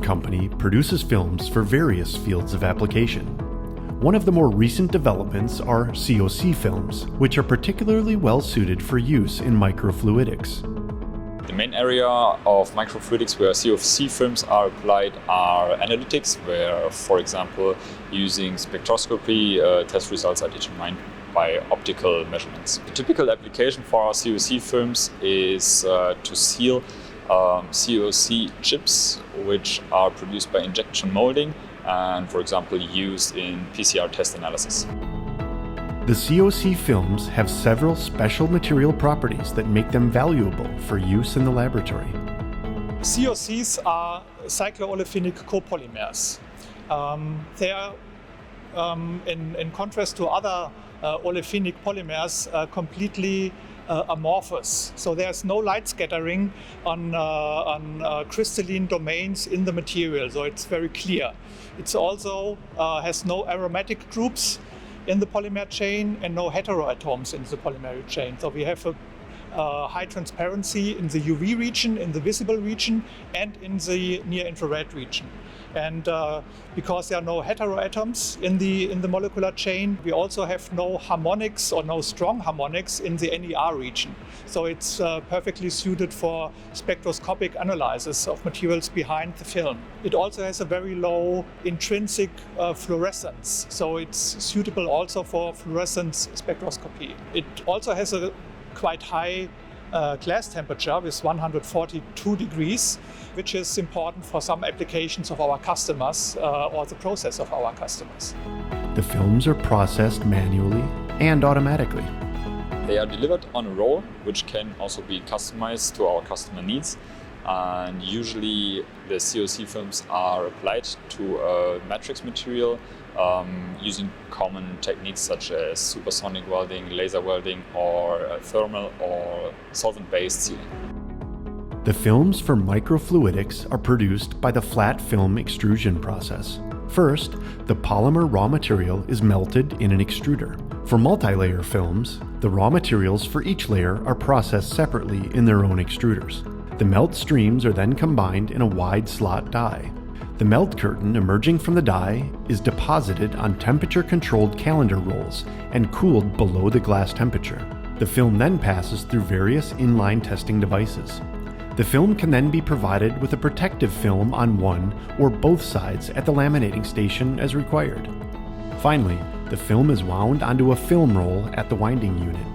company produces films for various fields of application. One of the more recent developments are COC films, which are particularly well suited for use in microfluidics. The main area of microfluidics where COC films are applied are analytics, where, for example, using spectroscopy, test results are determined by optical measurements. The typical application for our COC films is to seal COC chips, which are produced by injection molding and, for example, used in PCR test analysis. The COC films have several special material properties that make them valuable for use in the laboratory. COCs are cycloolefinic copolymers. They are, in contrast to other olefinic polymers, completely amorphous. So there's no light scattering on crystalline domains in the material, so it's very clear. It also has no aromatic groups in the polymer chain and no heteroatoms in the polymer chain. So we have a high transparency in the UV region, in the visible region, and in the near-infrared region. And because there are no heteroatoms in the molecular chain, we also have no harmonics or no strong harmonics in the NER region. So it's perfectly suited for spectroscopic analysis of materials behind the film. It also has a very low intrinsic fluorescence, so it's suitable also for fluorescence spectroscopy. It also has a quite high glass temperature with 142 degrees, which is important for some applications of our customers or the process of our customers. The films are processed manually and automatically. They are delivered on a roll, which can also be customized to our customer needs. And usually the COC films are applied to a matrix material using common techniques such as supersonic welding, laser welding, or thermal or solvent-based sealing. The films for microfluidics are produced by the flat film extrusion process. First, the polymer raw material is melted in an extruder. For multi-layer films, the raw materials for each layer are processed separately in their own extruders. The melt streams are then combined in a wide slot die. The melt curtain emerging from the die is deposited on temperature-controlled calendar rolls and cooled below the glass temperature. The film then passes through various inline testing devices. The film can then be provided with a protective film on one or both sides at the laminating station as required. Finally, the film is wound onto a film roll at the winding unit.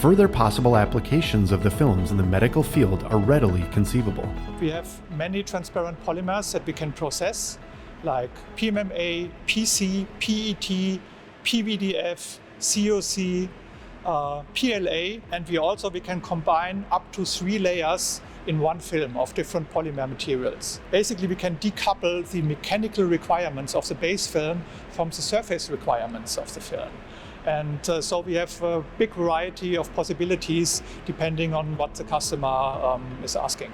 Further possible applications of the films in the medical field are readily conceivable. We have many transparent polymers that we can process, like PMMA, PC, PET, PVDF, COC, PLA, and we can combine up to 3 layers in one film of different polymer materials. Basically, we can decouple the mechanical requirements of the base film from the surface requirements of the film. And so we have a big variety of possibilities depending on what the customer is asking.